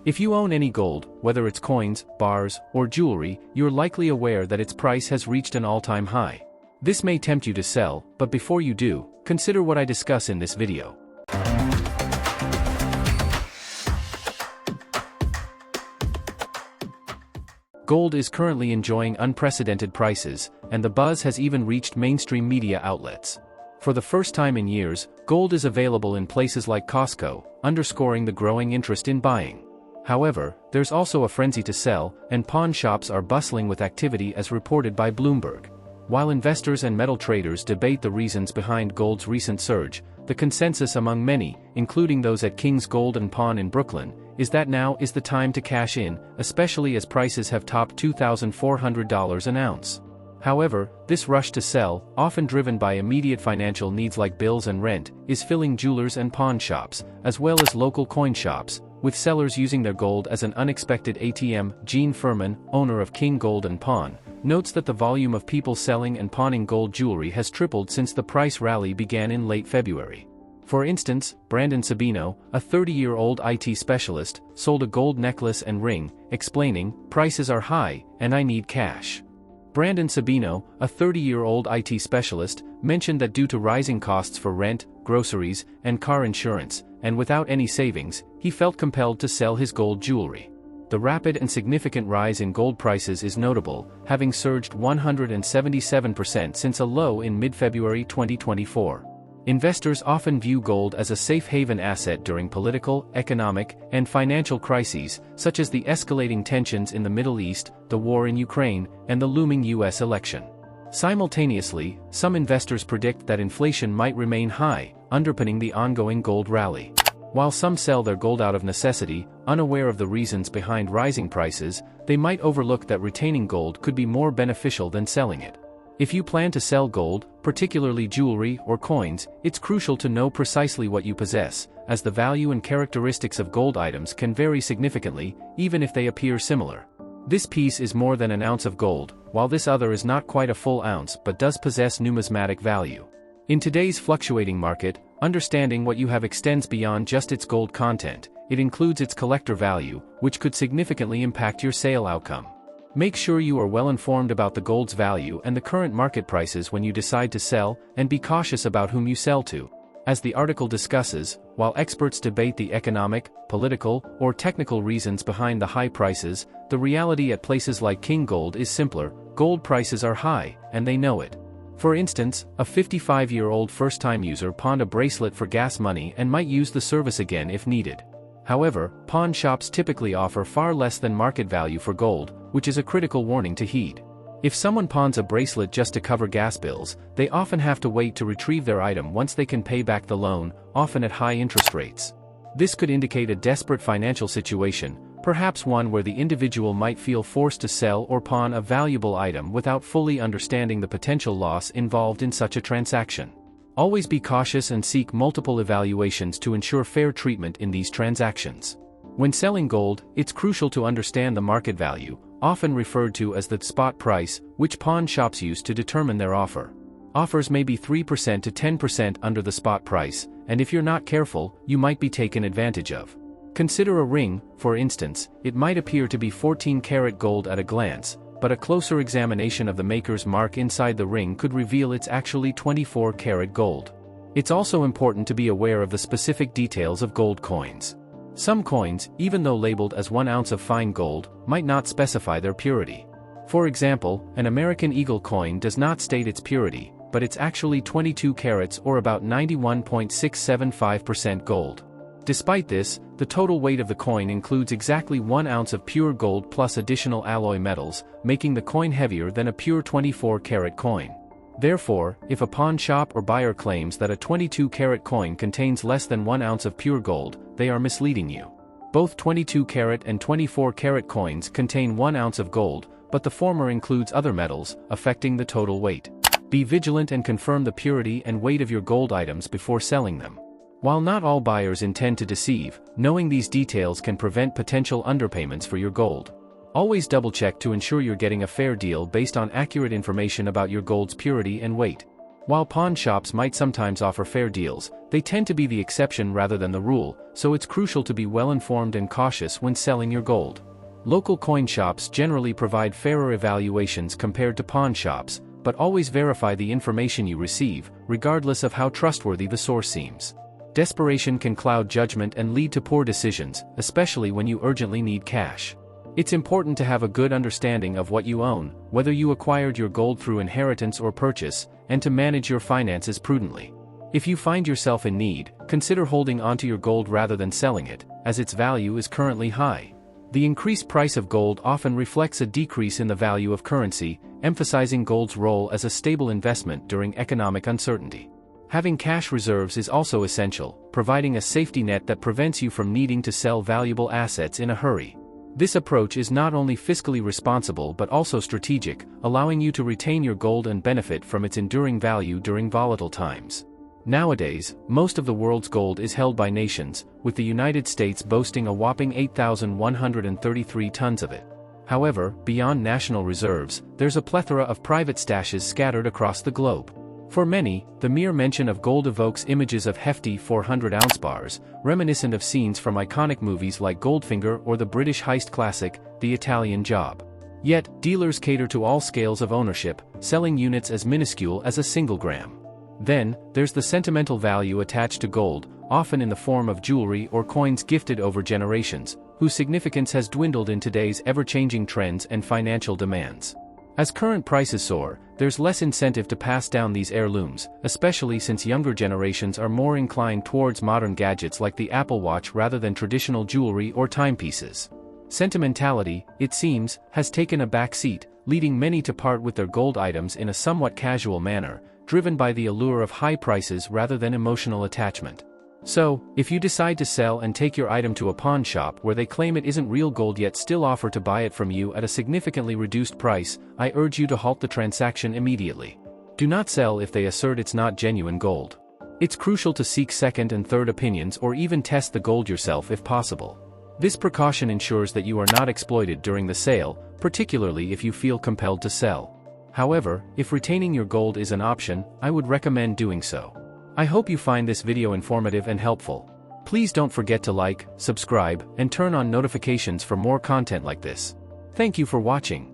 If you own any gold, whether it's coins, bars, or jewelry, you're likely aware that its price has reached an all-time high. This may tempt you to sell, but before you do, consider what I discuss in this video. Gold is currently enjoying unprecedented prices, and the buzz has even reached mainstream media outlets. For the first time in years, gold is available in places like Costco, underscoring the growing interest in buying. However, there's also a frenzy to sell, and pawn shops are bustling with activity as reported by Bloomberg. While investors and metal traders debate the reasons behind gold's recent surge, the consensus among many, including those at King's Gold and Pawn in Brooklyn, is that now is the time to cash in, especially as prices have topped $2,400 an ounce. However, this rush to sell, often driven by immediate financial needs like bills and rent, is filling jewelers and pawn shops, as well as local coin shops, with sellers using their gold as an unexpected ATM. Gene Furman, owner of King Gold and Pawn, notes that the volume of people selling and pawning gold jewelry has tripled since the price rally began in late February. For instance, Brandon Sabino, a 30-year-old IT specialist, sold a gold necklace and ring, explaining, "Prices are high, and I need cash." Brandon Sabino, a 30-year-old IT specialist, mentioned that due to rising costs for rent, groceries, and car insurance, and without any savings, he felt compelled to sell his gold jewelry. The rapid and significant rise in gold prices is notable, having surged 177% since a low in mid-February 2024. Investors often view gold as a safe haven asset during political, economic, and financial crises, such as the escalating tensions in the Middle East, the war in Ukraine, and the looming U.S. election. Simultaneously, some investors predict that inflation might remain high, underpinning the ongoing gold rally. While some sell their gold out of necessity, unaware of the reasons behind rising prices, they might overlook that retaining gold could be more beneficial than selling it. If you plan to sell gold, particularly jewelry or coins, it's crucial to know precisely what you possess, as the value and characteristics of gold items can vary significantly, even if they appear similar. This piece is more than an ounce of gold, while this other is not quite a full ounce but does possess numismatic value. In today's fluctuating market, understanding what you have extends beyond just its gold content. It includes its collector value, which could significantly impact your sale outcome. Make sure you are well informed about the gold's value and the current market prices when you decide to sell, and be cautious about whom you sell to. As the article discusses, while experts debate the economic, political, or technical reasons behind the high prices, the reality at places like King Gold is simpler: gold prices are high, and they know it. For instance, a 55-year-old first-time user pawned a bracelet for gas money and might use the service again if needed. However, pawn shops typically offer far less than market value for gold, which is a critical warning to heed. If someone pawns a bracelet just to cover gas bills, they often have to wait to retrieve their item once they can pay back the loan, often at high interest rates. This could indicate a desperate financial situation, perhaps one where the individual might feel forced to sell or pawn a valuable item without fully understanding the potential loss involved in such a transaction. Always be cautious and seek multiple evaluations to ensure fair treatment in these transactions. When selling gold, it's crucial to understand the market value, often referred to as the spot price, which pawn shops use to determine their offer. Offers may be 3% to 10% under the spot price, and if you're not careful, you might be taken advantage of. Consider a ring, for instance. It might appear to be 14-karat gold at a glance, but a closer examination of the maker's mark inside the ring could reveal it's actually 24-karat gold. It's also important to be aware of the specific details of gold coins. Some coins, even though labeled as 1 ounce of fine gold, might not specify their purity. For example, an American Eagle coin does not state its purity, but it's actually 22 carats or about 91.675% gold. Despite this, the total weight of the coin includes exactly 1 ounce of pure gold plus additional alloy metals, making the coin heavier than a pure 24-karat coin. Therefore, if a pawn shop or buyer claims that a 22-karat coin contains less than 1 ounce of pure gold, they are misleading you. Both 22-karat and 24-karat coins contain 1 ounce of gold, but the former includes other metals, affecting the total weight. Be vigilant and confirm the purity and weight of your gold items before selling them. While not all buyers intend to deceive, knowing these details can prevent potential underpayments for your gold. Always double-check to ensure you're getting a fair deal based on accurate information about your gold's purity and weight. While pawn shops might sometimes offer fair deals, they tend to be the exception rather than the rule, so it's crucial to be well-informed and cautious when selling your gold. Local coin shops generally provide fairer evaluations compared to pawn shops, but always verify the information you receive, regardless of how trustworthy the source seems. Desperation can cloud judgment and lead to poor decisions, especially when you urgently need cash. It's important to have a good understanding of what you own, whether you acquired your gold through inheritance or purchase, and to manage your finances prudently. If you find yourself in need, consider holding onto your gold rather than selling it, as its value is currently high. The increased price of gold often reflects a decrease in the value of currency, emphasizing gold's role as a stable investment during economic uncertainty. Having cash reserves is also essential, providing a safety net that prevents you from needing to sell valuable assets in a hurry. This approach is not only fiscally responsible but also strategic, allowing you to retain your gold and benefit from its enduring value during volatile times. Nowadays, most of the world's gold is held by nations, with the United States boasting a whopping 8,133 tons of it. However, beyond national reserves, there's a plethora of private stashes scattered across the globe. For many, the mere mention of gold evokes images of hefty 400-ounce bars, reminiscent of scenes from iconic movies like Goldfinger or the British heist classic, The Italian Job. Yet, dealers cater to all scales of ownership, selling units as minuscule as a single gram. Then, there's the sentimental value attached to gold, often in the form of jewelry or coins gifted over generations, whose significance has dwindled in today's ever-changing trends and financial demands. As current prices soar, there's less incentive to pass down these heirlooms, especially since younger generations are more inclined towards modern gadgets like the Apple Watch rather than traditional jewelry or timepieces. Sentimentality, it seems, has taken a back seat, leading many to part with their gold items in a somewhat casual manner, driven by the allure of high prices rather than emotional attachment. So, if you decide to sell and take your item to a pawn shop where they claim it isn't real gold yet still offer to buy it from you at a significantly reduced price, I urge you to halt the transaction immediately. Do not sell if they assert it's not genuine gold. It's crucial to seek second and third opinions or even test the gold yourself if possible. This precaution ensures that you are not exploited during the sale, particularly if you feel compelled to sell. However, if retaining your gold is an option, I would recommend doing so. I hope you find this video informative and helpful. Please don't forget to like, subscribe, and turn on notifications for more content like this. Thank you for watching.